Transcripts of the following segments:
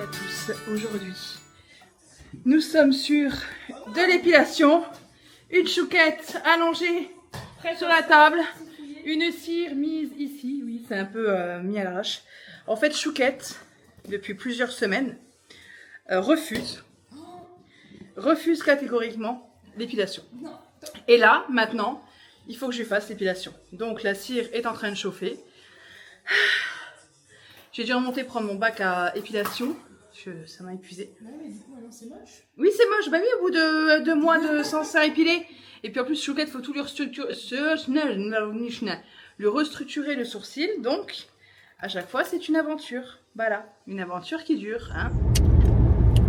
à tous, aujourd'hui nous sommes sur de l'épilation, une chouquette allongée sur la table, une cire mise ici, oui c'est un peu mis à l'arrache. En fait chouquette, depuis plusieurs semaines, refuse catégoriquement l'épilation. Et là, maintenant, il faut que je fasse l'épilation. Donc la cire est en train de chauffer. J'ai dû remonter prendre mon bac à épilation. Ça m'a épuisé. Ouais, mais du coup, maintenant c'est moche. Oui, c'est moche. Bah oui, au bout de 2 mois de sans faire épiler. Et puis en plus, chouquette, faut tout lui restructurer le sourcil. Donc, à chaque fois, c'est une aventure. Voilà, une aventure qui dure. Hein.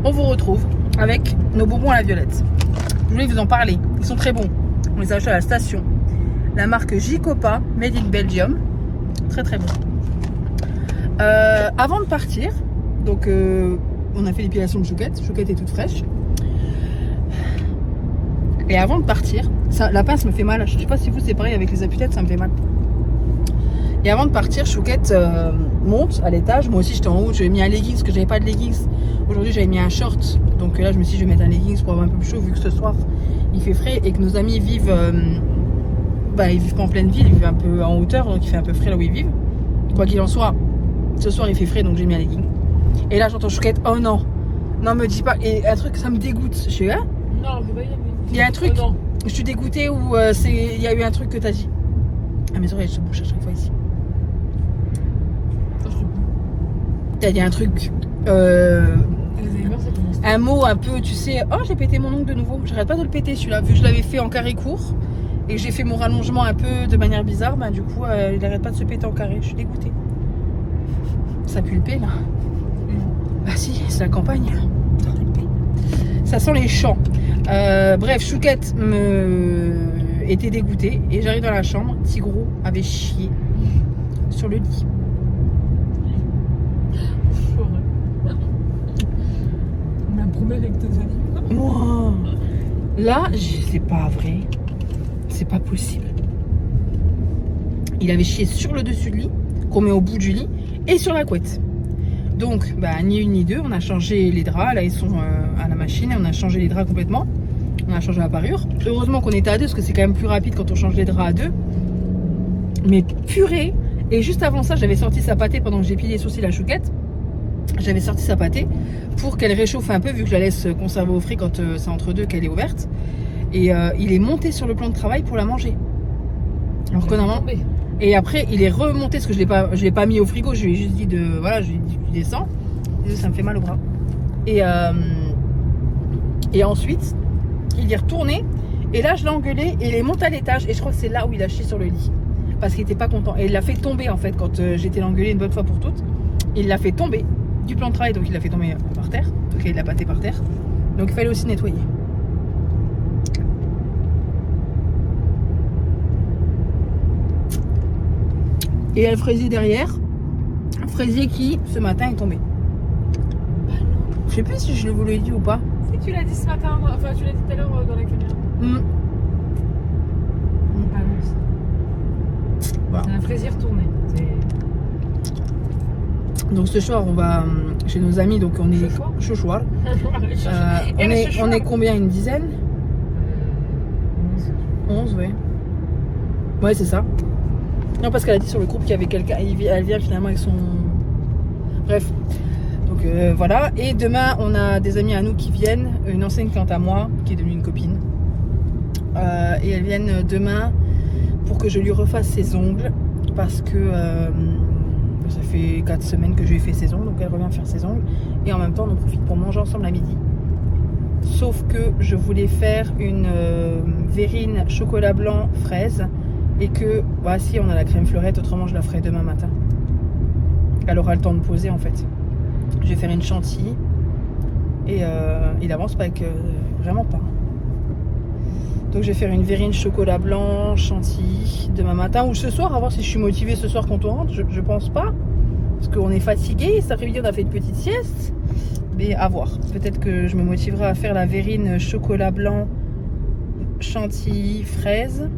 On vous retrouve avec nos bonbons à la violette. Je voulais vous en parler. Ils sont très bons. On les a achetés à la station. La marque J-Copa, made in Belgium. Très très bon. Avant de partir, donc on a fait l'épilation de chouquette. Chouquette est toute fraîche. Et avant de partir, la pince me fait mal. Je sais pas si vous c'est pareil avec les appuis-têtes, ça me fait mal. Et avant de partir, chouquette monte à l'étage. Moi aussi j'étais en haut, j'avais mis un leggings parce que j'avais pas de leggings. Aujourd'hui j'avais mis un short. Donc là je me suis dit je vais mettre un leggings pour avoir un peu plus chaud vu que ce soir il fait frais et que nos amis vivent ils vivent pas en pleine ville, ils vivent un peu en hauteur, donc il fait un peu frais là où ils vivent. Quoi qu'il en soit, ce soir il fait frais donc j'ai mis un legging. Et là j'entends chouquette, oh non, non me dis pas, et un truc ça me dégoûte. Je suis là. Non, je vais pas y aller. Il y a un truc, oh, je suis dégoûtée ou il y a eu un truc que t'as dit. Ah mes oreilles elles se bouchent à chaque fois ici. T'as dit un truc, un mot un peu, tu sais, oh j'ai pété mon ongle de nouveau. J'arrête pas de le péter celui-là, vu que je l'avais fait en carré court. Et que j'ai fait mon rallongement un peu de manière bizarre, du coup il arrête pas de se péter en carré, je suis dégoûtée. Ça pue le paix là. Bah si, c'est la campagne. Ça sent les champs. Bref, chouquette était dégoûtée et j'arrive dans la chambre, Tigro avait chié sur le lit. On m'a promis avec tes amis. Wow. Là, c'est pas vrai. C'est pas possible. Il avait chié sur le dessus du lit, qu'on met au bout du lit, et sur la couette. Donc, ni une ni deux, on a changé les draps. Là, ils sont à la machine et on a changé les draps complètement. On a changé la parure. Heureusement qu'on était à deux, parce que c'est quand même plus rapide quand on change les draps à deux. Mais purée. Et juste avant ça, j'avais sorti sa pâtée pendant que j'ai pilé les sourcils à chouquette. J'avais sorti sa pâtée pour qu'elle réchauffe un peu, vu que je la laisse conserver au frais quand c'est entre deux qu'elle est ouverte. Et il est monté sur le plan de travail pour la manger. Alors que normalement. Et après il est remonté parce que je l'ai pas mis au frigo. Je lui ai juste dit je lui ai dit tu descends. Et ça me fait mal au bras. Et ensuite il est retourné. Et là je l'ai engueulé et il est monté à l'étage. Et je crois que c'est là où il a chié sur le lit. Parce qu'il était pas content. Et il l'a fait tomber en fait quand j'étais l'engueulé une bonne fois pour toutes. Il l'a fait tomber du plan de travail. Donc il l'a fait tomber par terre. Donc il l'a pâté par terre. Donc il fallait aussi nettoyer. Et il y a le fraisier derrière. Un fraisier qui, ce matin, est tombé. Je sais plus si je vous l'ai dit ou pas. Si tu l'as dit ce matin, enfin tu l'as dit tout à l'heure dans la caméra. C'est un fraisier retourné. Donc ce soir, on va chez nos amis. Donc on est ce soir. On est combien? Une dizaine? 11, ouais. Ouais, c'est ça. Non, parce qu'elle a dit sur le groupe qu'il y avait quelqu'un, elle vient finalement avec son... Bref, donc voilà. Et demain, on a des amis à nous qui viennent, une ancienne cliente à moi, qui est devenue une copine. Et elles viennent demain pour que je lui refasse ses ongles, parce que ça fait 4 semaines que je lui ai fait ses ongles, donc elle revient faire ses ongles. Et en même temps, on en profite pour manger ensemble à midi. Sauf que je voulais faire une verrine chocolat blanc fraise. Et que, si on a la crème fleurette, autrement je la ferai demain matin. Elle aura le temps de poser en fait. Je vais faire une chantilly. Et il avance pas avec vraiment pas. Donc je vais faire une verrine chocolat blanc, chantilly demain matin ou ce soir, à voir si je suis motivée ce soir quand on rentre. Je pense pas. Parce qu'on est fatigué. Cet après-midi on a fait une petite sieste. Mais à voir. Peut-être que je me motiverai à faire la verrine chocolat blanc, chantilly, fraise.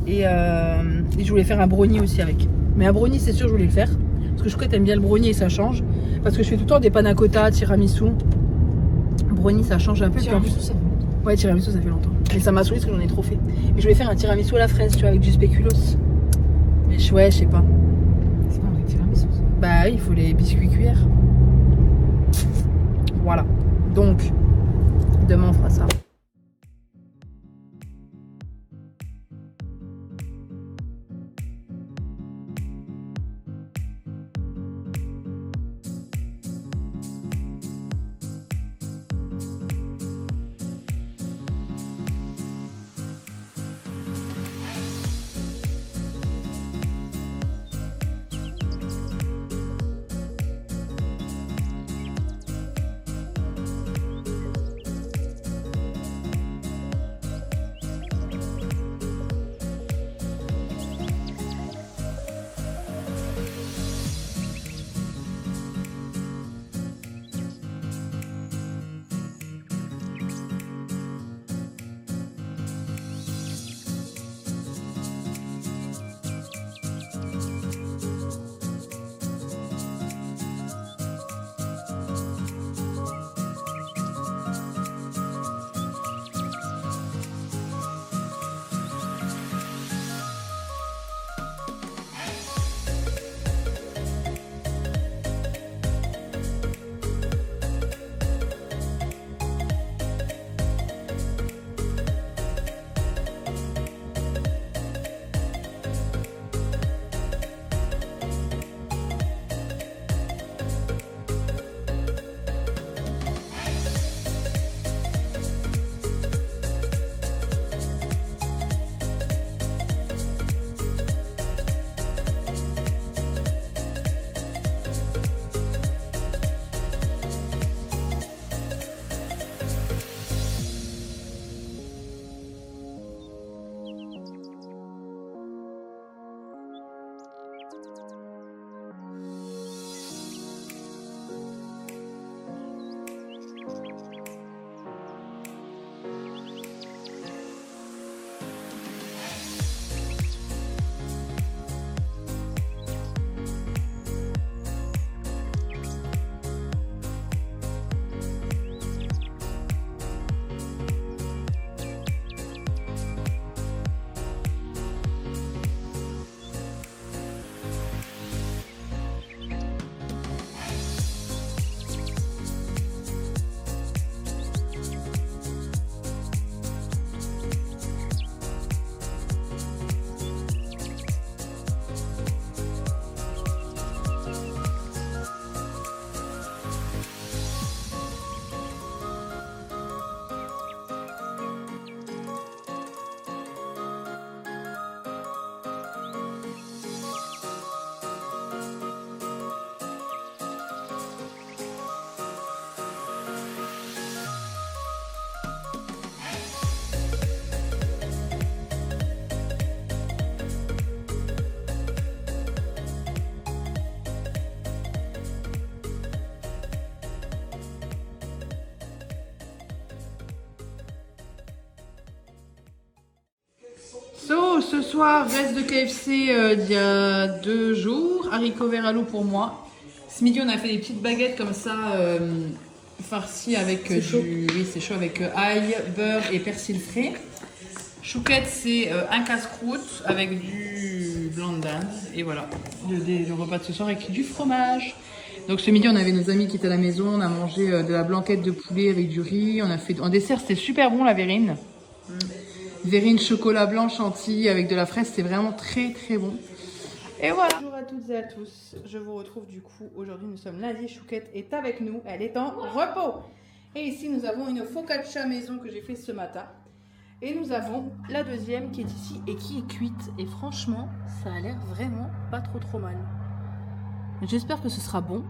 Et je voulais faire un brownie aussi avec. Mais un brownie, c'est sûr, je voulais le faire. Parce que Chouquette aime bien le brownie et ça change. Parce que je fais tout le temps des panna cotta, tiramisu. Brownie, ça change un peu. Tiramisu, ça fait longtemps. Ouais, tiramisu, ça fait longtemps. Mais ça m'a saoulé parce que j'en ai trop fait. Et je voulais faire un tiramisu à la fraise, tu vois, avec du spéculoos. Mais ouais, je sais pas. C'est pas un vrai tiramisu, ça. Bah oui, il faut les biscuits cuillères. Voilà. Donc, demain on fera ça. So, ce soir, reste de KFC d'il y a 2 jours. Haricots verts à l'eau pour moi. Ce midi, on a fait des petites baguettes comme ça, farcies avec du... Oui, c'est chaud, avec ail, beurre et persil frais. Chouquette, c'est un casse-croûte avec du blanc de dinde. Et voilà, le repas de ce soir avec du fromage. Donc ce midi, on avait nos amis qui étaient à la maison. On a mangé de la blanquette de poulet avec du riz. On a fait... En dessert, c'était super bon, la verrine. Verrine chocolat blanc chantilly avec de la fraise, c'est vraiment très très bon. Et voilà. Bonjour à toutes et à tous. Je vous retrouve du coup. Aujourd'hui, nous sommes lundi. Chouquette est avec nous. Elle est en repos. Et ici, nous avons une focaccia maison que j'ai fait ce matin. Et nous avons la deuxième qui est ici et qui est cuite. Et franchement, ça a l'air vraiment pas trop mal. J'espère que ce sera bon.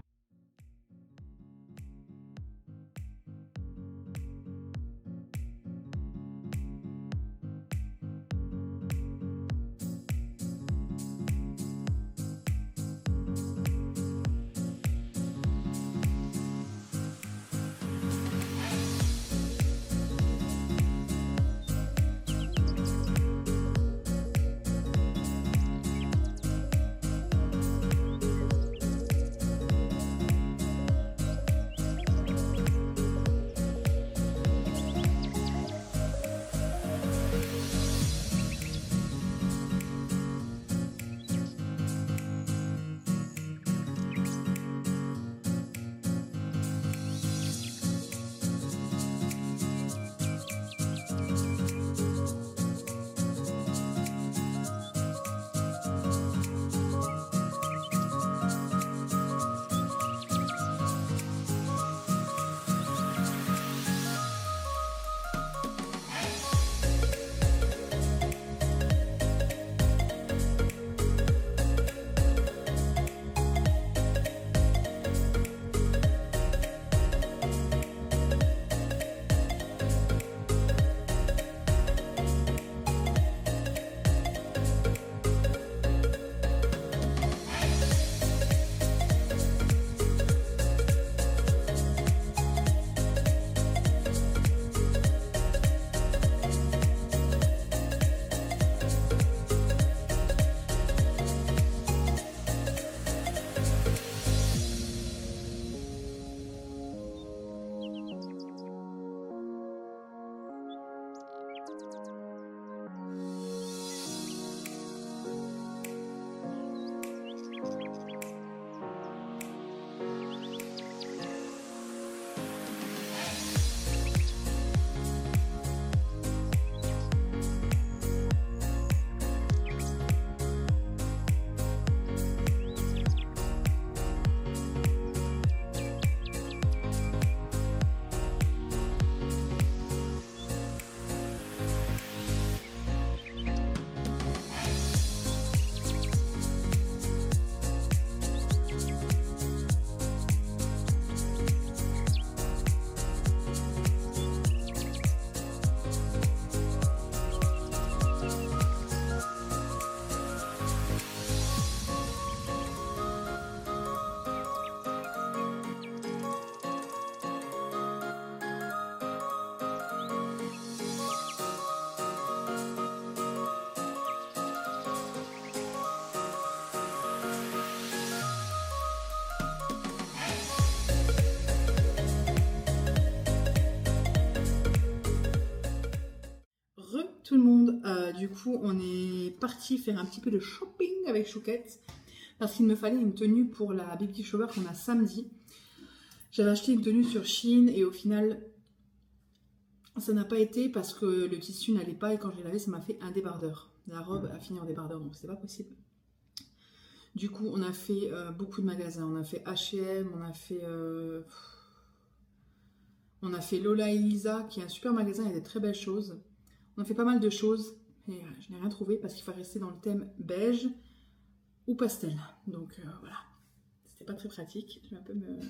coup, on est parti faire un petit peu de shopping avec Chouquette. Parce qu'il me fallait une tenue pour la baby shower qu'on a samedi. J'avais acheté une tenue sur Shein et au final, ça n'a pas été parce que le tissu n'allait pas. Et quand je l'ai lavé, ça m'a fait un débardeur. La robe a fini en débardeur, donc c'est pas possible. Du coup, on a fait beaucoup de magasins. On a fait H&M, on a fait Lola et Lisa, qui est un super magasin, il y a des très belles choses. On a fait pas mal de choses, et je n'ai rien trouvé parce qu'il faut rester dans le thème beige ou pastel. Donc voilà, c'était pas très pratique. Je vais un peu mieux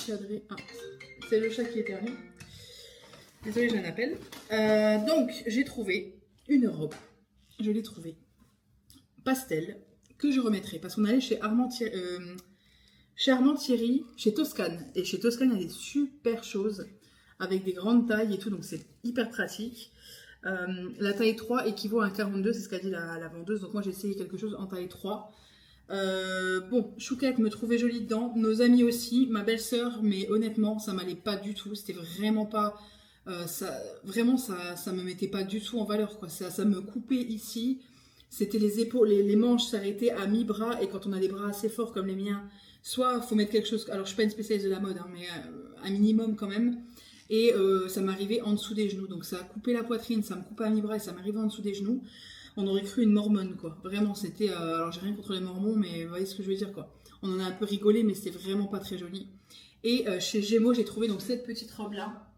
cadrer. Ah, c'est le chat qui éternue. Désolée, j'ai un appel. Donc, j'ai trouvé une robe. Je l'ai trouvée pastel, que je remettrai parce qu'on allait chez Armand Thierry, chez Toscane. Et chez Toscane, il y a des super choses avec des grandes tailles et tout, donc c'est hyper pratique. La taille 3 équivaut à un 42, c'est ce qu'a dit la vendeuse. Donc moi, j'ai essayé quelque chose en taille 3. Bon, Chouquette me trouvait jolie dedans. Nos amis aussi, ma belle-sœur, mais honnêtement, ça m'allait pas du tout. C'était vraiment pas... ça me mettait pas du tout en valeur, quoi. Ça me coupait ici. C'était les épaules, les manches s'arrêtaient à mi-bras. Et quand on a des bras assez forts comme les miens, soit faut mettre quelque chose... Alors, je suis pas une spécialiste de la mode, hein, mais un minimum quand même. Et ça m'arrivait en dessous des genoux. Donc, ça a coupé la poitrine, ça me coupait à mi-bras et ça m'arrivait en dessous des genoux. On aurait cru une mormone, quoi. Vraiment, c'était... alors, j'ai rien contre les mormons, mais vous voyez ce que je veux dire, quoi. On en a un peu rigolé, mais c'était vraiment pas très joli. Et chez Gémeaux, j'ai trouvé donc cette petite robe-là.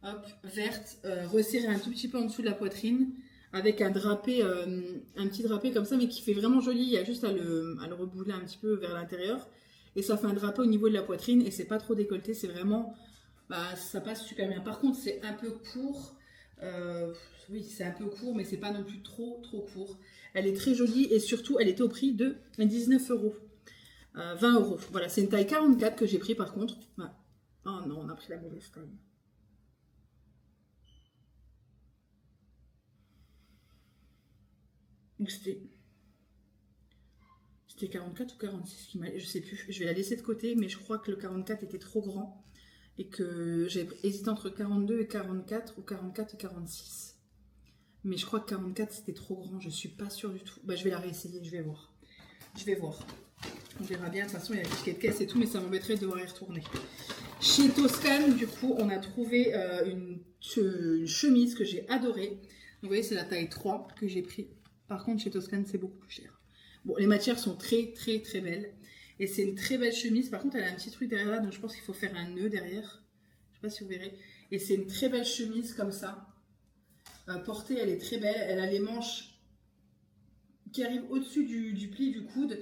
Hop, verte, resserrée un tout petit peu en dessous de la poitrine, avec un drapé, un petit drapé comme ça, mais qui fait vraiment joli. Il y a juste à le rebouler un petit peu vers l'intérieur. Et ça fait un drapé au niveau de la poitrine, et c'est pas trop décolleté, c'est vraiment... Bah, ça passe super bien. Par contre, c'est un peu court. Oui, c'est un peu court, mais c'est pas non plus trop court. Elle est très jolie et surtout, elle était au prix de 19 €. 20 €. Voilà, c'est une taille 44 que j'ai pris par contre. Voilà. Oh non, on a pris la mauvaise taille. Donc c'était 44 ou 46 qui m'a... Je sais plus. Je vais la laisser de côté, mais je crois que le 44 était trop grand. Et que j'ai hésité entre 42 et 44 ou 44 et 46. Mais je crois que 44 c'était trop grand, je suis pas sûre du tout. Bah, je vais la réessayer, je vais voir. On verra bien, de toute façon il y a des tickets de caisse et tout, mais ça m'embêterait de devoir y retourner. Chez Toscane, du coup, on a trouvé une chemise que j'ai adorée. Donc, vous voyez, c'est la taille 3 que j'ai pris. Par contre, chez Toscane, c'est beaucoup plus cher. Bon, les matières sont très belles. Et c'est une très belle chemise. Par contre, elle a un petit truc derrière là, donc je pense qu'il faut faire un nœud derrière. Je sais pas si vous verrez. Et c'est une très belle chemise comme ça. Portée, elle est très belle. Elle a les manches qui arrivent au-dessus du pli du coude.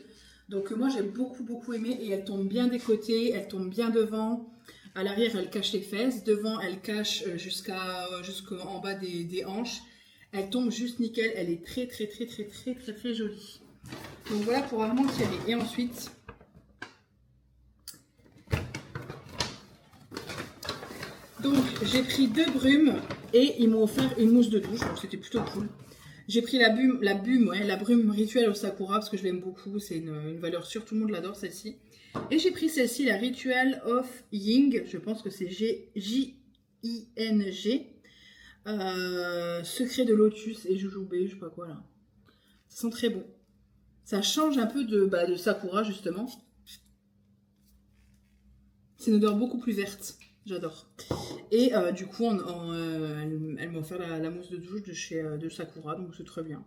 Donc moi, j'ai beaucoup aimé. Et elle tombe bien des côtés, elle tombe bien devant. À l'arrière, elle cache les fesses. Devant, elle cache jusqu'en bas des hanches. Elle tombe juste nickel. Elle est très jolie. Donc voilà pour Armand Thierry. Et ensuite... Donc, j'ai pris 2 brumes et ils m'ont offert une mousse de douche, donc c'était plutôt cool. J'ai pris la brume rituelle au Sakura parce que je l'aime beaucoup, c'est une valeur sûre, tout le monde l'adore celle-ci. Et j'ai pris celle-ci, la Ritual of Ying, je pense que c'est J-I-N-G. Secret de lotus et joujobé, je sais pas quoi là. Ça sent très bon. Ça change un peu de Sakura justement. C'est une odeur beaucoup plus verte. J'adore. Et du coup, elle m'a offert la mousse de douche de Sakura, donc c'est très bien.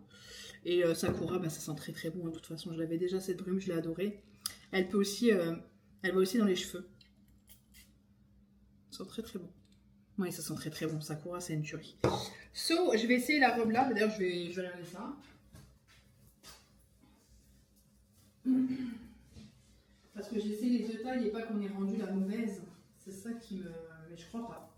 Et Sakura, ça sent très bon. De toute façon, je l'avais déjà cette brume, je l'ai adorée. Elle va aussi dans les cheveux. Ça sent très bon. Oui, ça sent très bon. Sakura, c'est une tuerie. So, je vais essayer la robe là. D'ailleurs, je vais regarder ça. Parce que j'ai essayé les deux tailles et pas qu'on ait rendu la mauvaise. C'est ça qui me... Mais je crois pas.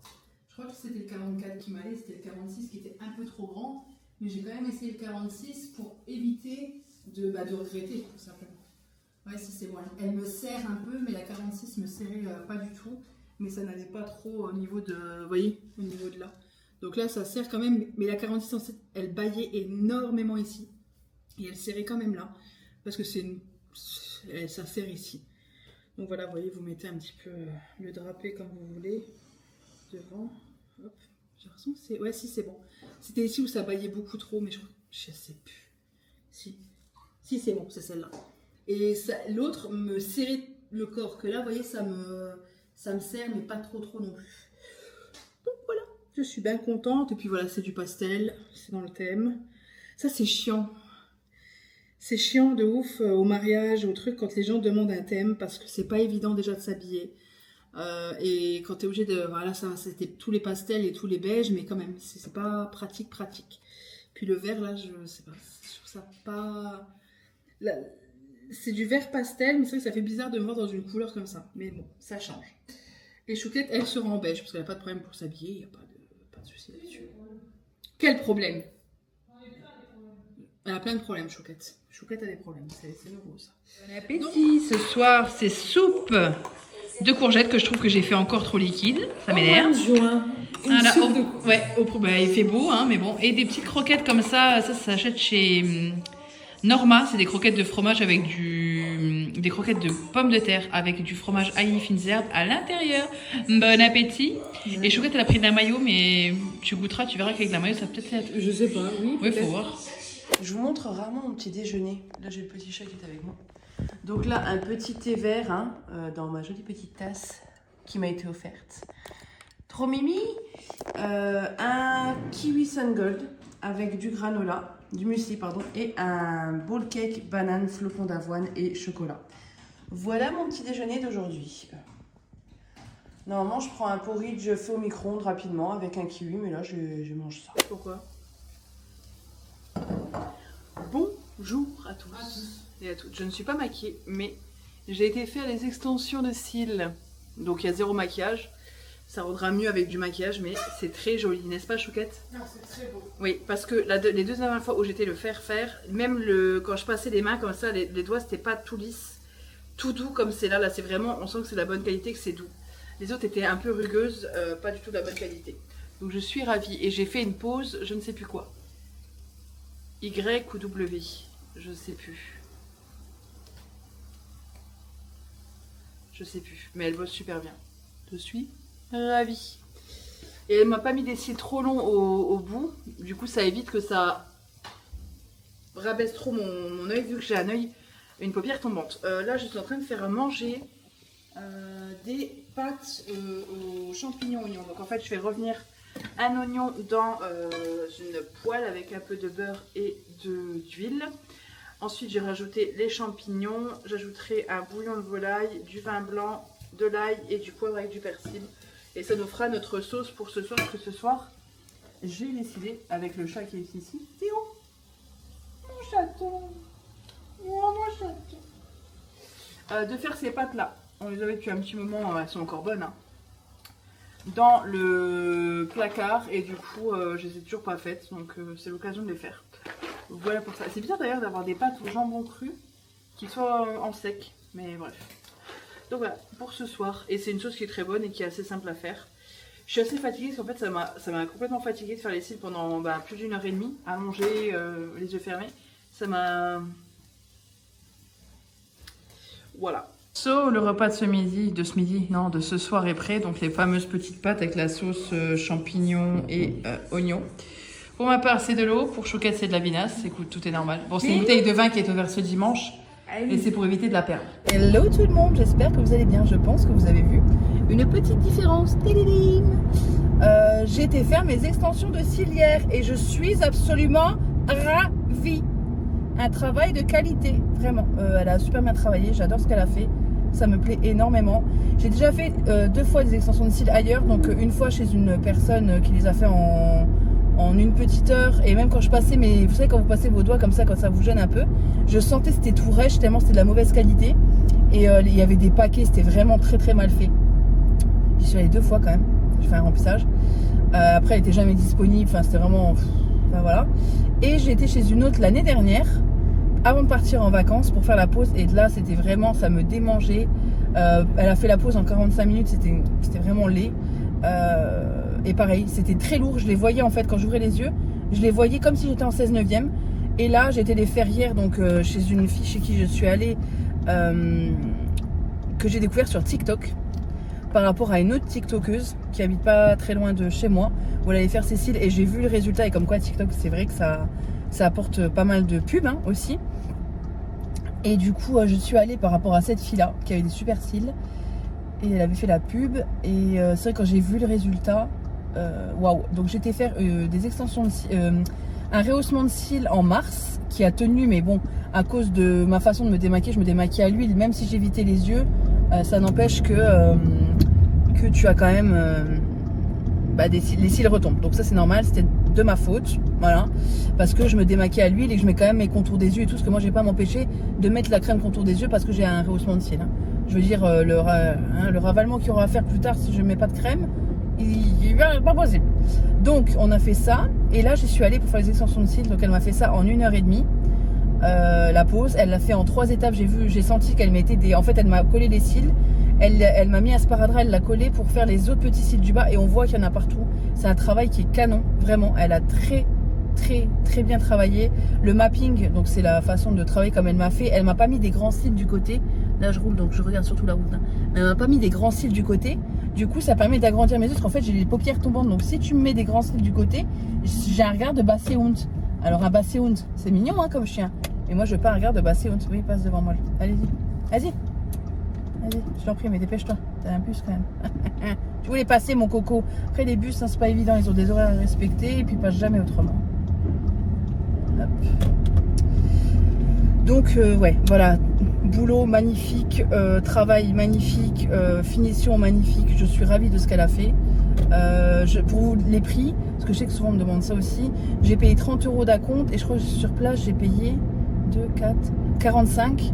Je crois que c'était le 44 qui m'allait, c'était le 46 qui était un peu trop grand. Mais j'ai quand même essayé le 46 pour éviter de regretter, tout simplement. Ouais, si c'est bon. Elle me serre un peu, mais la 46 me serrait pas du tout. Mais ça n'allait pas trop au niveau de... Vous voyez, au niveau de là. Donc là, ça serre quand même. Mais la 46, elle baillait énormément ici. Et elle serrait quand même là. Parce que ça serre ici. Donc voilà, vous voyez, vous mettez un petit peu le drapé comme vous voulez, devant, hop, J'ai l'impression que c'est... Ouais, si, c'est bon. C'était ici où ça baillait beaucoup trop, mais je sais plus. Si, c'est bon, c'est celle-là. Et l'autre me serrait le corps, que là, vous voyez, ça me serre, mais pas trop non plus. Donc voilà, je suis bien contente. Et puis voilà, c'est du pastel, c'est dans le thème. Ça, c'est chiant. C'est chiant de ouf au mariage, au truc, quand les gens demandent un thème, parce que c'est pas évident déjà de s'habiller. Et quand tu es obligé de... Voilà, ça c'était tous les pastels et tous les beiges, mais quand même, c'est pas pratique. Puis le vert, là, je sais pas, je trouve ça pas... C'est du vert pastel, mais c'est vrai que ça fait bizarre de me voir dans une couleur comme ça. Mais bon, ça change. Et Chouquette, elle sera en beige, parce qu'elle n'a pas de problème pour s'habiller, il n'y a pas de souci là-dessus. Quel problème? Elle a plein de problèmes, Chouquette. Chouquette a des problèmes, c'est nouveau ça. Bon appétit. Ce soir, c'est soupe de courgettes que je trouve que j'ai fait encore trop liquide. Ça m'énerve. Voilà, il fait beau, hein, mais bon. Et des petites croquettes comme ça s'achète chez Norma. C'est des croquettes de fromage avec des croquettes de pommes de terre avec du fromage ail fines herbes à l'intérieur. Bon appétit. Et Chouquette, elle a pris de la mayo, mais tu goûteras, tu verras qu'avec de la mayo, ça peut-être être... Je sais pas, oui. Oui, faut voir. Je vous montre rarement mon petit déjeuner. Là, j'ai le petit chat qui est avec moi. Donc là, un petit thé vert hein, dans ma jolie petite tasse qui m'a été offerte. Trop mimi. Un kiwi sun gold avec du granola, du muesli pardon, et un bowl cake banane, flocons d'avoine et chocolat. Voilà mon petit déjeuner d'aujourd'hui. Normalement, je prends un porridge fait au micro-ondes rapidement avec un kiwi, mais là, je mange ça. Pourquoi? Bonjour à tous et à toutes. Je ne suis pas maquillée, mais j'ai été faire les extensions de cils. Donc il y a zéro maquillage. Ça rendra mieux avec du maquillage, mais c'est très joli, n'est-ce pas, Chouquette? Non, c'est très beau. Oui, parce que les deux dernières fois où j'étais le faire, même quand je passais les mains comme ça, les doigts, c'était pas tout lisse, tout doux comme c'est là. Là, c'est vraiment, on sent que c'est de la bonne qualité, que c'est doux. Les autres étaient un peu rugueuses, pas du tout de la bonne qualité. Donc je suis ravie. Et j'ai fait une pause, je ne sais plus quoi. Y ou W, je sais plus. Je sais plus, mais elle bosse super bien. Je suis ravie. Et elle m'a pas mis des cils trop longs au bout, du coup ça évite que ça rabaisse trop mon œil, vu que j'ai un œil, une paupière tombante. Là je suis en train de faire manger des pâtes aux champignons oignons. Donc en fait je vais revenir un oignon dans une poêle avec un peu de beurre et d'huile. Ensuite j'ai rajouté les champignons, j'ajouterai un bouillon de volaille, du vin blanc, de l'ail et du poivre avec du persil. Et ça nous fera notre sauce pour ce soir, parce que ce soir j'ai décidé, avec le chat qui est ici, Théo, mon chaton, mon chaton, de faire ces pâtes là. On les avait depuis un petit moment, elles sont encore bonnes, hein, dans le placard, et du coup je les ai toujours pas faites, donc c'est l'occasion de les faire. Voilà pour ça. C'est bizarre d'ailleurs d'avoir des pâtes au jambon cru qui soient en sec, mais bref. Donc voilà, pour ce soir. Et c'est une sauce qui est très bonne et qui est assez simple à faire. Je suis assez fatiguée parce qu'en fait ça m'a complètement fatiguée de faire les cils pendant plus d'1 heure et demie, allongée, les yeux fermés. Ça m'a... Voilà. So, le repas de ce soir est prêt. Donc les fameuses petites pâtes avec la sauce champignons et oignons. Pour ma part, c'est de l'eau. Pour Chouquette, c'est de la vinasse. Écoute, tout est normal. Bon, c'est une bouteille de vin qui est ouverte ce dimanche. Et c'est pour éviter de la perdre. Hello tout le monde, j'espère que vous allez bien. Je pense que vous avez vu une petite différence. J'ai été faire mes extensions de cilière et je suis absolument ravie. Un travail de qualité, vraiment. Elle a super bien travaillé, j'adore ce qu'elle a fait. Ça me plaît énormément. J'ai déjà fait 2 fois des extensions de cils ailleurs. Donc une fois chez une personne qui les a fait en 1 petite heure, et même quand je passais, mais vous savez quand vous passez vos doigts comme ça, quand ça vous gêne un peu, je sentais c'était tout rêche tellement c'était de la mauvaise qualité, et il y avait des paquets, c'était vraiment très mal fait. J'y suis allée 2 fois quand même, j'ai fait un remplissage. Après elle était jamais disponible, enfin c'était vraiment, enfin voilà. Et j'ai été chez une autre l'année dernière, avant de partir en vacances pour faire la pause, et là c'était vraiment, ça me démangeait. Elle a fait la pause en 45 minutes, c'était vraiment laid. Et pareil, c'était très lourd, je les voyais en fait quand j'ouvrais les yeux, je les voyais comme si j'étais en 16/9. Et là j'étais les faire hier, donc chez une fille chez qui je suis allée, que j'ai découvert sur TikTok. par rapport à une autre TikTokeuse qui habite pas très loin de chez moi, où elle allait faire ses cils et j'ai vu le résultat. Et comme quoi TikTok, c'est vrai que ça apporte pas mal de pubs hein, aussi. Et du coup, je suis allée par rapport à cette fille-là qui avait des super cils. Et elle avait fait la pub. Et c'est vrai que quand j'ai vu le résultat, waouh. Donc j'étais faire des extensions de cils, un rehaussement de cils en mars qui a tenu, mais bon, à cause de ma façon de me démaquiller, je me démaquille à l'huile, même si j'évitais les yeux, ça n'empêche que tu as quand même les cils retombent. Donc ça c'est normal, c'était de ma faute, voilà, parce que je me démaquille à l'huile et que je mets quand même mes contours des yeux et tout, parce que moi je vais pas m'empêcher de mettre la crème contour des yeux parce que j'ai un rehaussement de cils. Hein. Je veux dire, le ravalement qu'il y aura à faire plus tard si je mets pas de crème, il va pas possible. Donc on a fait ça et là j'y suis allée pour faire les extensions de cils. Donc elle m'a fait ça en 1h30 la pose. Elle l'a fait en 3 étapes. J'ai senti qu'elle mettait des... En fait elle m'a collé les cils. Elle m'a mis un sparadrap, elle l'a collé pour faire les autres petits cils du bas et on voit qu'il y en a partout. C'est un travail qui est canon, vraiment. Elle a très bien travaillé. Le mapping, donc c'est la façon de travailler comme elle m'a fait. Elle m'a pas mis des grands cils du côté. Là je roule donc je regarde surtout la route. Hein. Elle m'a pas mis des grands cils du côté. Du coup ça permet d'agrandir mes yeux parce qu'en fait j'ai les paupières tombantes. Donc si tu me mets des grands cils du côté, j'ai un regard de Basséhound. Alors un Basséhound, c'est mignon hein, comme chien. Et moi je veux pas un regard de Basséhound. Oui, passe devant moi. Allez-y. Vas-y. Vas-y, je t'en prie, mais dépêche-toi. T'as un bus quand même. Tu voulais passer mon coco. Après les bus, hein, c'est pas évident, ils ont des horaires à respecter et puis ils passent jamais autrement. Hop. Donc ouais, voilà. Boulot magnifique, travail magnifique, finition magnifique. Je suis ravie de ce qu'elle a fait. Pour vous, les prix, parce que je sais que souvent on me demande ça aussi, j'ai payé 30 € d'acompte et je crois que sur place j'ai payé 2, 4, 45,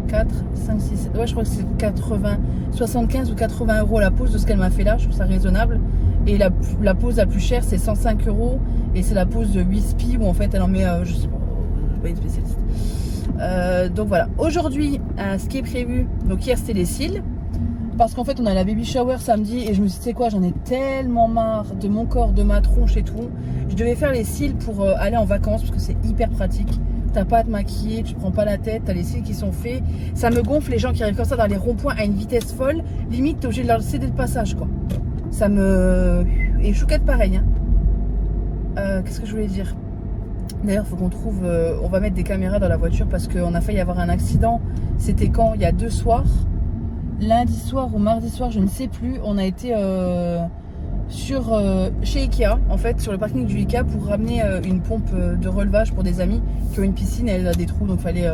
4, 5, 6, ouais je crois que c'est 80, 75 ou 80 € la pause de ce qu'elle m'a fait là, je trouve ça raisonnable. Et la pause la plus chère c'est 105 € et c'est la pause de Wispy où en fait elle en met, je sais pas une spécialiste. Donc voilà, aujourd'hui ce qui est prévu, donc hier c'était les cils. Parce qu'en fait on a la baby shower samedi et je me suis dit c'est quoi, j'en ai tellement marre de mon corps, de ma tronche et tout. Je devais faire les cils pour aller en vacances parce que c'est hyper pratique. T'as pas à te maquiller, tu prends pas la tête, t'as les cils qui sont faits. Ça me gonfle les gens qui arrivent comme ça dans les ronds-points à une vitesse folle. Limite t'es obligé de leur céder le passage quoi. Ça me... Et chouquette pareil hein. Qu'est-ce que je voulais dire? D'ailleurs faut qu'on trouve... on va mettre des caméras dans la voiture parce qu'on a failli avoir un accident. C'était quand? Il y a 2 soirs. Lundi soir ou mardi soir, je ne sais plus, on a été chez Ikea, en fait, sur le parking du Ikea pour ramener une pompe de relevage pour des amis qui ont une piscine et elle a des trous, donc il fallait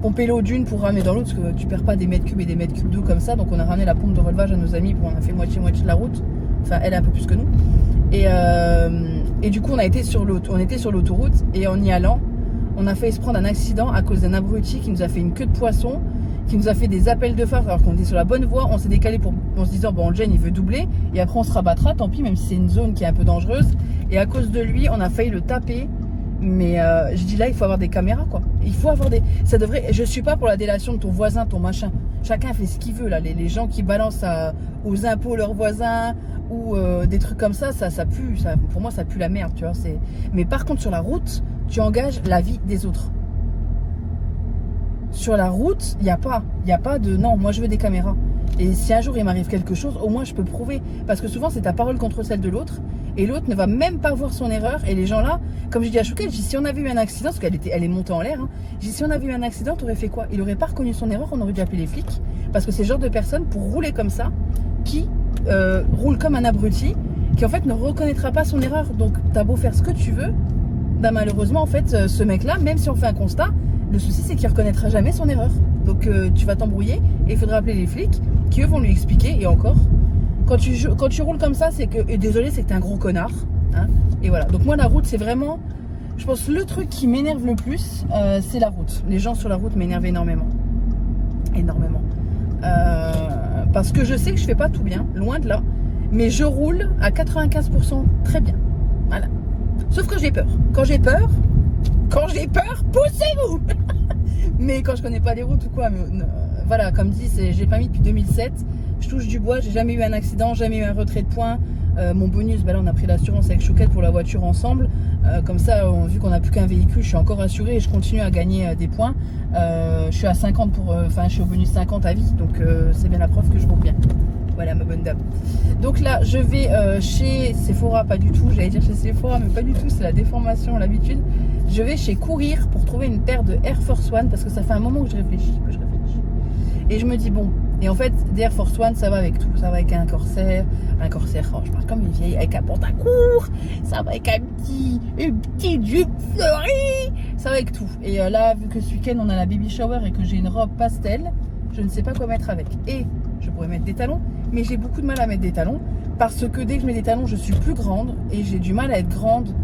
pomper l'eau d'une pour ramener dans l'autre parce que tu perds pas des mètres cubes et des mètres cubes d'eau comme ça. Donc on a ramené la pompe de relevage à nos amis, on a fait moitié de la route, enfin elle est un peu plus que nous. Et du coup on était sur l'autoroute et en y allant, on a failli se prendre un accident à cause d'un abruti qui nous a fait une queue de poisson, qui nous a fait des appels de phare alors qu'on était sur la bonne voie. On s'est décalé en se disant bon, le gêne il veut doubler et après on se rabattra, tant pis, même si c'est une zone qui est un peu dangereuse. Et à cause de lui on a failli le taper. Mais je dis là il faut avoir des caméras quoi. Il faut avoir des... Ça devrait... Je suis pas pour la délation de ton voisin, ton machin. Chacun fait ce qu'il veut là. Les gens qui balancent aux impôts leurs voisins ou des trucs comme ça pue. Ça, pour moi ça pue la merde tu vois. Mais par contre sur la route tu engages la vie des autres. Sur la route, il n'y a pas de non, moi je veux des caméras. Et si un jour il m'arrive quelque chose, au moins je peux prouver. Parce que souvent c'est ta parole contre celle de l'autre. Et l'autre ne va même pas voir son erreur. Et les gens là, comme je dis à Chouquet, je dis si on avait eu un accident, parce qu'elle est montée en l'air, hein, je dis si on avait eu un accident, t'aurais fait quoi? Il aurait pas reconnu son erreur, on aurait dû appeler les flics. Parce que c'est le genre de personne pour rouler comme ça, qui roule comme un abruti, qui en fait ne reconnaîtra pas son erreur. Donc t'as beau faire ce que tu veux, bah malheureusement en fait ce mec là, même si on fait un constat, le souci c'est qu'il ne reconnaîtra jamais son erreur. Donc tu vas t'embrouiller et il faudra appeler les flics qui eux vont lui expliquer. Et encore, quand tu roules comme ça, c'est que, et désolé, c'est que t'es un gros connard hein. Et voilà, donc moi la route c'est vraiment, je pense le truc qui m'énerve le plus c'est la route. Les gens sur la route m'énervent énormément. Parce que je sais que je fais pas tout bien, loin de là. Mais je roule à 95% très bien. Voilà. Sauf quand j'ai peur. Quand j'ai peur, poussez-vous. Mais quand je connais pas les routes ou quoi, mais, voilà, comme dit, j'ai pas mis depuis 2007. Je touche du bois, j'ai jamais eu un accident, jamais eu un retrait de points. mon bonus, bah là on a pris l'assurance avec Chouquette pour la voiture ensemble. Comme ça, vu qu'on n'a plus qu'un véhicule, je suis encore assurée et je continue à gagner des points. Je suis à 50 je suis au bonus 50 à vie, donc c'est bien la preuve que je roule bien. Voilà ma bonne dame. Donc là, je vais chez Sephora, pas du tout. J'allais dire chez Sephora, mais pas du tout. C'est la déformation, l'habitude. Je vais chez Courir pour trouver une paire de Air Force One parce que ça fait un moment que je réfléchis. Et je me dis bon. Et en fait, des Air Force One, ça va avec tout. Ça va avec un corsaire, oh, je parle comme une vieille, avec un pantacourt. Ça va avec une petite jupe fleurie. Ça va avec tout. Et là, vu que ce week-end on a la baby shower et que j'ai une robe pastel, je ne sais pas quoi mettre avec. Et je pourrais mettre des talons, mais j'ai beaucoup de mal à mettre des talons parce que dès que je mets des talons, je suis plus grande et j'ai du mal à être grande,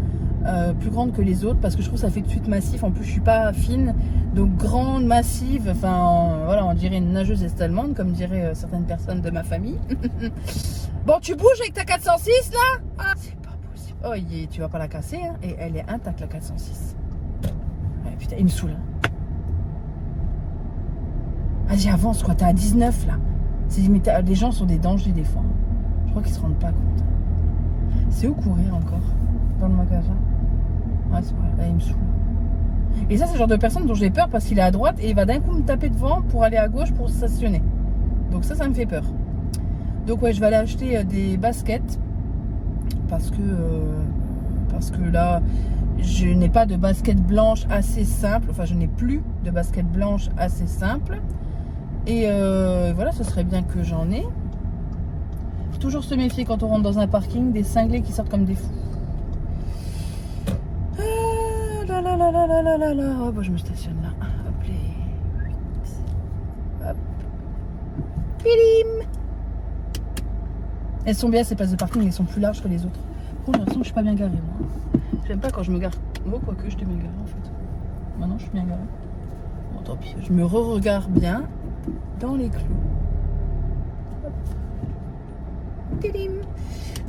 plus grande que les autres parce que je trouve que ça fait tout de suite massif. En plus, je suis pas fine, donc grande, massive. Enfin, voilà, on dirait une nageuse est-allemande, comme diraient certaines personnes de ma famille. Bon, tu bouges avec ta 406 là? Ah, c'est pas possible. Oh, tu vas pas la casser, hein? Et elle est intacte la 406. Ouais, putain, il me saoule. Hein. Vas-y, avance quoi, t'es à 19 là. Les gens sont des dangers des fois. Je crois qu'ils se rendent pas compte. C'est où Courir encore? Dans le magasin? Ouais, c'est vrai. Là, il me saoule. Et ça, c'est le genre de personne dont j'ai peur parce qu'il est à droite et il va d'un coup me taper devant pour aller à gauche pour stationner. Donc ça me fait peur. Donc ouais, je vais aller acheter des baskets parce que là, je n'ai pas de basket blanche assez simple. Enfin, je n'ai plus de basket blanche assez simple. Et voilà, ce serait bien que j'en ai. Faut toujours se méfier quand on rentre dans un parking des cinglés qui sortent comme des fous. Oh, bah, je me stationne là. Hop les. Hop. Pilim. Elles sont bien ces places de parking, elles sont plus larges que les autres. J'ai l'impression que je suis pas bien garée moi. J'aime pas quand je me gare. Oh, quoique j'étais bien garée en fait. Maintenant je suis bien garée. Bon, tant pis, je me re-regarde bien dans les clous.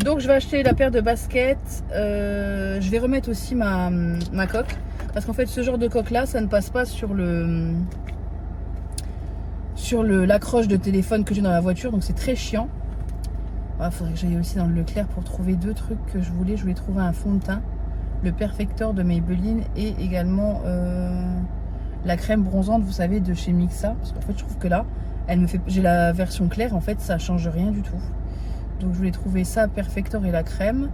Donc je vais acheter la paire de baskets. Je vais remettre aussi ma coque. Parce qu'en fait ce genre de coque là, ça ne passe pas sur l'accroche de téléphone que j'ai dans la voiture. Donc c'est très chiant. Il faudrait que j'aille aussi dans le Leclerc pour trouver deux trucs que je voulais. Je voulais trouver un fond de teint, le Perfector de Maybelline et également la crème bronzante, vous savez, de chez Mixa. Parce qu'en fait, je trouve que là, j'ai la version claire, en fait, ça change rien du tout. Donc, je voulais trouver ça, Perfector et la crème.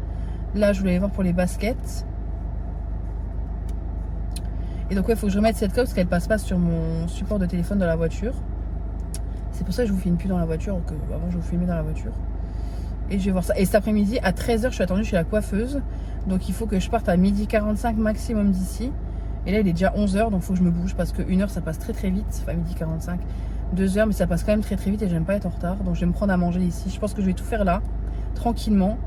Là, je voulais aller voir pour les baskets. Et donc, ouais, il faut que je remette cette coque parce qu'elle passe pas sur mon support de téléphone dans la voiture. C'est pour ça que je vous filme plus dans la voiture, que avant, je vous filmais dans la voiture. Et je vais voir ça. Et cet après-midi, à 13h, je suis attendue chez la coiffeuse. Donc, il faut que je parte à 12h45 maximum d'ici. Et là, il est déjà 11h, donc il faut que je me bouge parce que 1h, ça passe très très vite. Enfin, 12h45. 2h, mais ça passe quand même très très vite et j'aime pas être en retard. Donc, je vais me prendre à manger ici. Je pense que je vais tout faire là, tranquillement.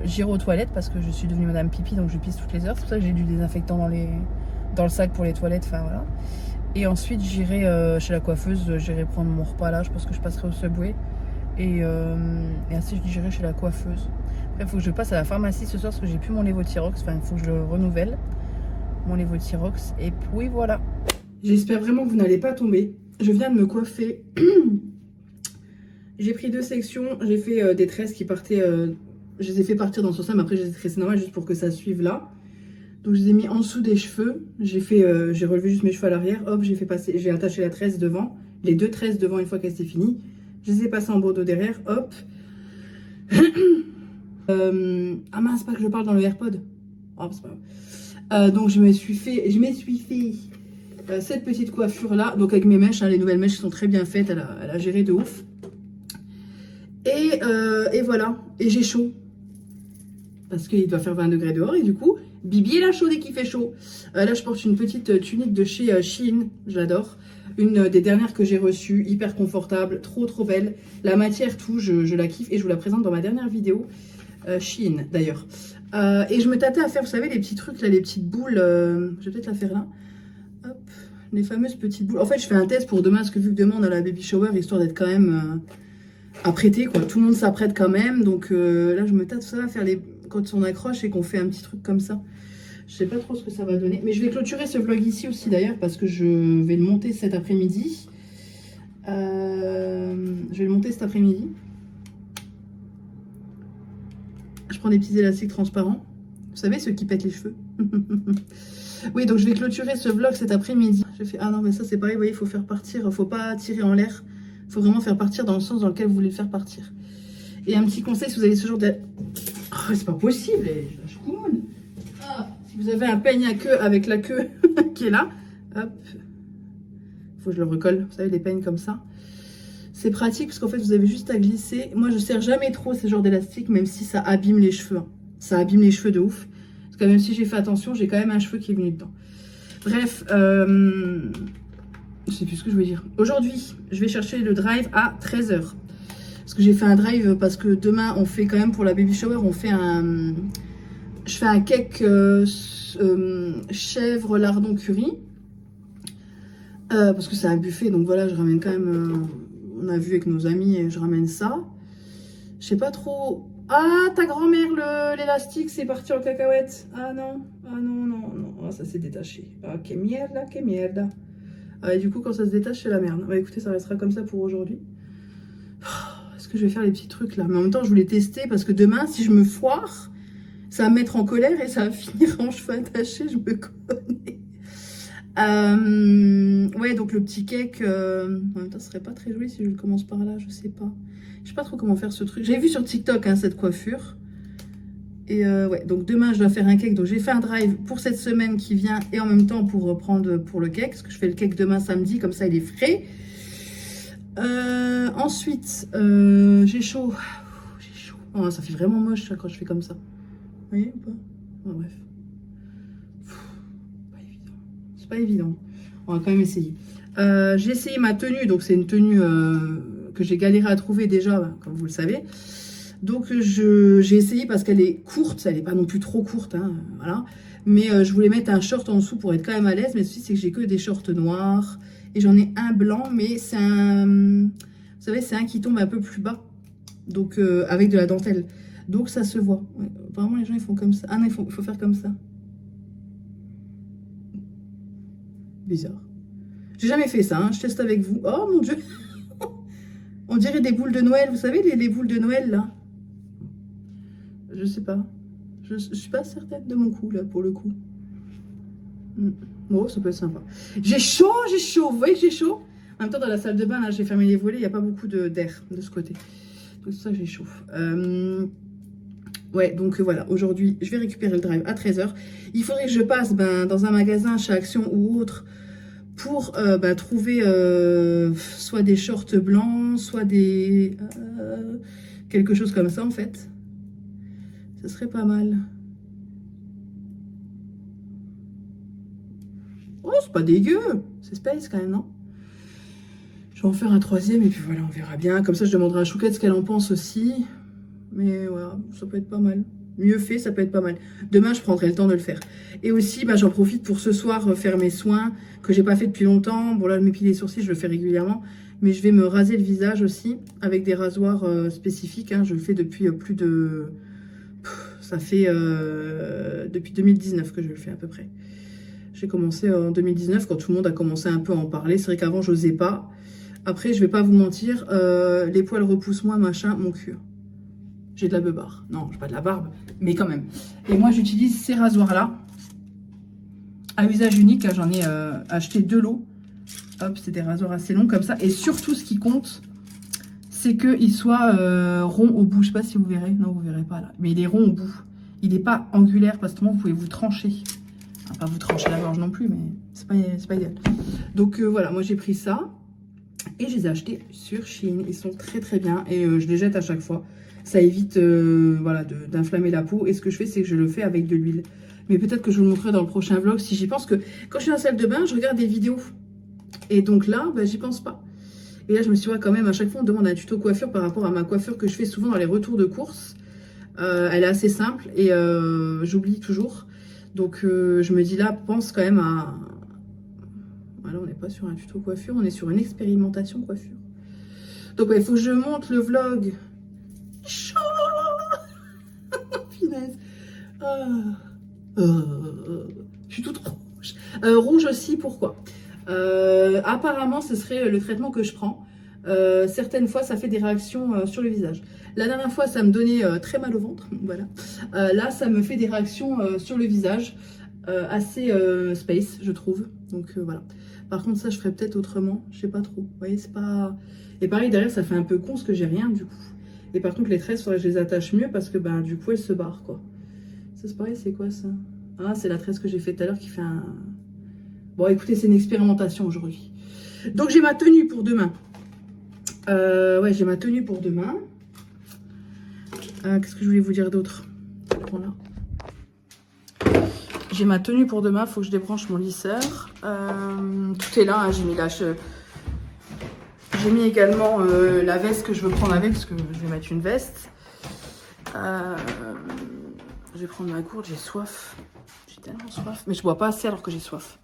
J'irai aux toilettes parce que je suis devenue madame pipi, donc je pisse toutes les heures. C'est pour ça que j'ai du désinfectant dans le sac pour les toilettes. Enfin, voilà. Et ensuite, j'irai chez la coiffeuse. J'irai prendre mon repas là. Je pense que je passerai au Subway. Et ainsi, j'irai chez la coiffeuse. Après, il faut que je passe à la pharmacie ce soir parce que j'ai plus mon Levothyrox. Enfin, il faut que je le renouvelle, mon Levothyrox. Et puis voilà. J'espère vraiment que vous n'allez pas tomber. Je viens de me coiffer. J'ai pris 2 sections. J'ai fait des tresses qui partaient. Je les ai fait partir dans ce sens, mais après, je les ai tressées normal juste pour que ça suive là. Donc, je les ai mis en dessous des cheveux. J'ai relevé juste mes cheveux à l'arrière. Hop, j'ai attaché la tresse devant. Les 2 tresses devant une fois qu'elle s'est finie. Je les ai passées en bordeaux derrière, hop. Ah mince, pas que je parle dans le AirPod. Oh, c'est pas grave. Donc je me suis fait cette petite coiffure là. Donc avec mes mèches, hein, les nouvelles mèches sont très bien faites. Elle a géré de ouf. Et voilà. Et j'ai chaud. Parce qu'il doit faire 20 degrés dehors. Et du coup, Bibi il a chaud dès qu'il fait chaud. Là je porte une petite tunique de chez Shein. J'adore. Une des dernières que j'ai reçues, hyper confortable, trop belle. La matière, tout, je la kiffe et je vous la présente dans ma dernière vidéo. Shein d'ailleurs. Et je me tâtais à faire, vous savez, les petits trucs là, les petites boules. Je vais peut-être la faire là. Hop, les fameuses petites boules. En fait, je fais un test pour demain, parce que vu que demain on a la baby shower, histoire d'être quand même apprêté, quoi. Tout le monde s'apprête quand même. Donc là, je me tâte ça à faire quand on accroche et qu'on fait un petit truc comme ça. Je sais pas trop ce que ça va donner. Mais je vais clôturer ce vlog ici aussi d'ailleurs parce que je vais le monter cet après-midi. Je vais le monter cet après-midi. prends des petits élastiques transparents. Vous savez, ceux qui pètent les cheveux. Oui, donc je vais clôturer ce vlog cet après-midi. Je fais, ah non, mais ça c'est pareil, vous voyez, il faut faire partir, faut pas tirer en l'air. Il faut vraiment faire partir dans le sens dans lequel vous voulez le faire partir. Et un petit conseil, si vous avez ce genre de... Oh, c'est pas possible, je coumoune. Si vous avez un peigne à queue avec la queue qui est là, hop, faut que je le recolle. Vous savez, les peignes comme ça. C'est pratique parce qu'en fait, vous avez juste à glisser. Moi, je serre jamais trop ce genre d'élastique, même si ça abîme les cheveux. Ça abîme les cheveux de ouf. Parce que même si j'ai fait attention, j'ai quand même un cheveu qui est venu dedans. Bref, je sais plus ce que je voulais dire. Aujourd'hui, je vais chercher le drive à 13 h. Parce que j'ai fait un drive parce que demain, on fait quand même pour la baby shower, on fait un... Je fais un cake chèvre lardon curry. Parce que c'est un buffet, donc voilà, je ramène quand même... on a vu avec nos amis et je ramène ça. Je sais pas trop... Ah, ta grand-mère, l'élastique, c'est parti en cacahuète. Ah non, non. Ah, ça s'est détaché. Ah, que merde, que merde. Ah, et du coup, quand ça se détache, c'est la merde. Bah écoutez, ça restera comme ça pour aujourd'hui. Est-ce que je vais faire les petits trucs là? Mais en même temps, je voulais tester parce que demain, si je me foire, ça va me mettre en colère et ça va finir en cheveux attachés. Je me connais. Ouais, donc le petit cake, en même temps, ce serait pas très joli si je commence par là, je sais pas. Je sais pas trop comment faire ce truc. J'ai vu sur TikTok hein, cette coiffure. Et ouais, donc demain, je dois faire un cake. Donc j'ai fait un drive pour cette semaine qui vient et en même temps pour prendre pour le cake. Parce que je fais le cake demain samedi, comme ça il est frais. Ensuite, j'ai chaud. J'ai chaud. Oh, ça fait vraiment moche ça, quand je fais comme ça. Vous voyez ou pas? Oh, bref. Pas évident. C'est pas évident. On va quand même essayer. J'ai essayé ma tenue. Donc c'est une tenue que j'ai galéré à trouver déjà, comme vous le savez. Donc j'ai essayé parce qu'elle est courte. Elle n'est pas non plus trop courte. Hein, voilà. Mais je voulais mettre un short en dessous pour être quand même à l'aise. Mais le souci, c'est que j'ai que des shorts noirs. Et j'en ai un blanc, mais c'est un... Vous savez, c'est un qui tombe un peu plus bas. Donc, avec de la dentelle. Donc, ça se voit. Ouais, apparemment, les gens, ils font comme ça. Ah non, il faut faire comme ça. Bizarre. J'ai jamais fait ça, hein. Je teste avec vous. Oh, mon Dieu. On dirait des boules de Noël. Vous savez, les boules de Noël, là. Je sais pas. Je suis pas certaine de mon coup, là, pour le coup. Bon, ça peut être sympa. J'ai chaud. Vous voyez que j'ai chaud? En même temps, dans la salle de bain, là, j'ai fermé les volets. Il n'y a pas beaucoup d'air de ce côté. Donc, ça, j'ai chaud. Ouais, donc voilà. Aujourd'hui, je vais récupérer le drive à 13 h. Il faudrait que je passe dans un magasin chez Action ou autre pour trouver soit des shorts blancs, soit des... quelque chose comme ça, en fait. Ce serait pas mal. Oh, c'est pas dégueu. C'est space quand même, non? Je vais en faire un troisième et puis voilà, on verra bien. Comme ça, je demanderai à Chouquette ce qu'elle en pense aussi. Mais voilà, ça peut être pas mal. Mieux fait, ça peut être pas mal. Demain, je prendrai le temps de le faire. Et aussi, j'en profite pour ce soir faire mes soins que j'ai pas fait depuis longtemps. Bon, là, je m'épile les sourcils, je le fais régulièrement. Mais je vais me raser le visage aussi avec des rasoirs spécifiques. Hein. Je le fais depuis plus de... Ça fait depuis 2019 que je le fais à peu près. J'ai commencé en 2019 quand tout le monde a commencé un peu à en parler. C'est vrai qu'avant, je n'osais pas. Après, je vais pas vous mentir, les poils repoussent moins, machin, mon cul. J'ai de la beubare. Non, j'ai pas de la barbe, mais quand même. Et moi, j'utilise ces rasoirs-là à usage unique. J'en ai acheté 2 lots. Hop, c'est des rasoirs assez longs comme ça. Et surtout, ce qui compte, c'est qu'il soit rond au bout. Je sais pas si vous verrez. Non, vous verrez pas là. Mais il est rond au bout. Il n'est pas angulaire parce que vous pouvez vous trancher. Enfin, pas vous trancher la gorge non plus, mais c'est pas idéal. Donc voilà, moi j'ai pris ça. Et je les ai achetés sur Shein. Ils sont très très bien. Et je les jette à chaque fois. Ça évite voilà, d'inflammer la peau. Et ce que je fais, c'est que je le fais avec de l'huile. Mais peut-être que je vous le montrerai dans le prochain vlog si j'y pense. Que quand je suis dans la salle de bain, je regarde des vidéos. Et donc là, j'y pense pas. Et là, je me suis dit, quand même, à chaque fois, on demande un tuto coiffure par rapport à ma coiffure que je fais souvent dans les retours de course. Elle est assez simple et j'oublie toujours. Donc, je me dis là, pense quand même à... Voilà, on n'est pas sur un tuto coiffure, on est sur une expérimentation coiffure. Donc, il faut que je monte le vlog. Chaud. Finesse. Je suis toute rouge. Rouge aussi, pourquoi apparemment, ce serait le traitement que je prends. certaines fois ça fait des réactions sur le visage. La dernière fois ça me donnait très mal au ventre, voilà. Là ça me fait des réactions sur le visage, assez space je trouve, donc voilà. Par contre ça je ferais peut-être autrement, je sais pas trop, vous voyez c'est pas... Et pareil derrière ça fait un peu con parce que j'ai rien du coup. Et par contre les tresses, faudrait que je les attache mieux parce que ben du coup elles se barrent quoi. Ça c'est pareil, c'est quoi ça? Ah c'est la tresse que j'ai fait tout à l'heure qui fait un... Bon écoutez c'est une expérimentation aujourd'hui. Donc j'ai ma tenue pour demain. Ouais j'ai ma tenue pour demain. Qu'est-ce que je voulais vous dire d'autre? Voilà. J'ai ma tenue pour demain, il faut que je débranche mon lisseur. Tout est là, hein, j'ai mis la... J'ai mis également la veste que je veux prendre avec, parce que je vais mettre une veste. Je vais prendre ma gourde, j'ai soif. J'ai tellement soif. Mais je bois pas assez alors que j'ai soif.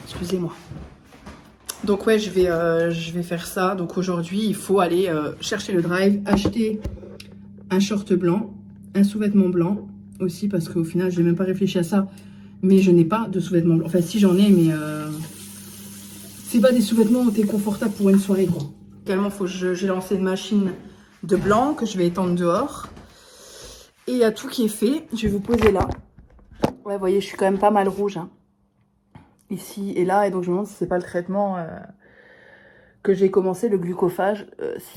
Excusez-moi. Donc ouais, je vais faire ça. Donc aujourd'hui, il faut aller chercher le drive, acheter un short blanc, un sous-vêtement blanc aussi, parce qu'au final, je n'ai même pas réfléchi à ça. Mais je n'ai pas de sous-vêtements blancs. Enfin, si j'en ai, mais c'est pas des sous-vêtements où tu es confortable pour une soirée, quoi. Également, j'ai lancé une machine de blanc que je vais étendre dehors. Et il y a tout qui est fait. Je vais vous poser là. Ouais, vous voyez, je suis quand même pas mal rouge, hein. Ici et là. Et donc, je me demande si c'est pas le traitement que j'ai commencé, le glucophage,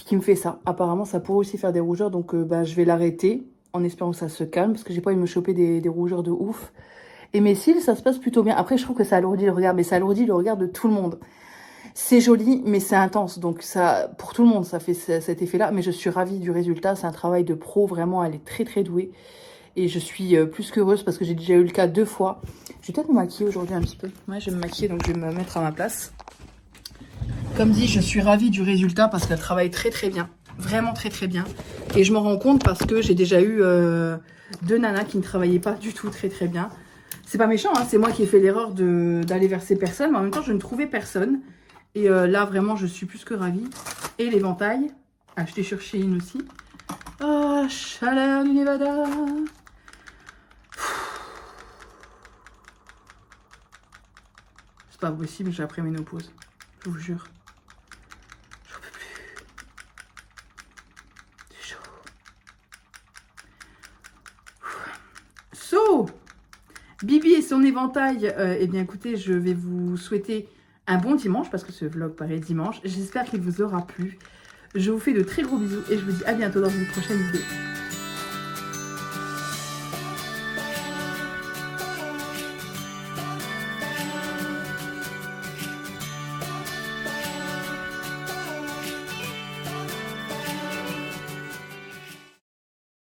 qui me fait ça. Apparemment, ça pourrait aussi faire des rougeurs. Donc, je vais l'arrêter en espérant que ça se calme. Parce que j'ai pas envie de me choper des rougeurs de ouf. Et mes cils, ça se passe plutôt bien. Après, je trouve que ça alourdit le regard, mais ça alourdit le regard de tout le monde. C'est joli, mais c'est intense. Donc, ça, pour tout le monde, ça fait cet effet-là. Mais je suis ravie du résultat. C'est un travail de pro. Vraiment, elle est très, très douée. Et je suis plus qu'heureuse parce que j'ai déjà eu le cas 2 fois. Je vais peut-être me maquiller aujourd'hui un petit peu. Ouais, je vais me maquiller, donc je vais me mettre à ma place. Comme dit, je suis ravie du résultat parce qu'elle travaille très, très bien. Vraiment très, très bien. Et je m'en rends compte parce que j'ai déjà eu 2 nanas qui ne travaillaient pas du tout très, très bien. C'est pas méchant, hein, c'est moi qui ai fait l'erreur d'aller vers ces personnes, mais en même temps, je ne trouvais personne. Et là, vraiment, je suis plus que ravie. Et l'éventail, acheté sur Shein aussi. Oh, chaleur du Nevada. C'est pas possible, j'ai après ménopause. Je vous jure. J'en peux plus. C'est chaud. So, Bibi et son éventail, eh bien écoutez, je vais vous souhaiter un bon dimanche parce que ce vlog paraît dimanche. J'espère qu'il vous aura plu. Je vous fais de très gros bisous et je vous dis à bientôt dans une prochaine vidéo.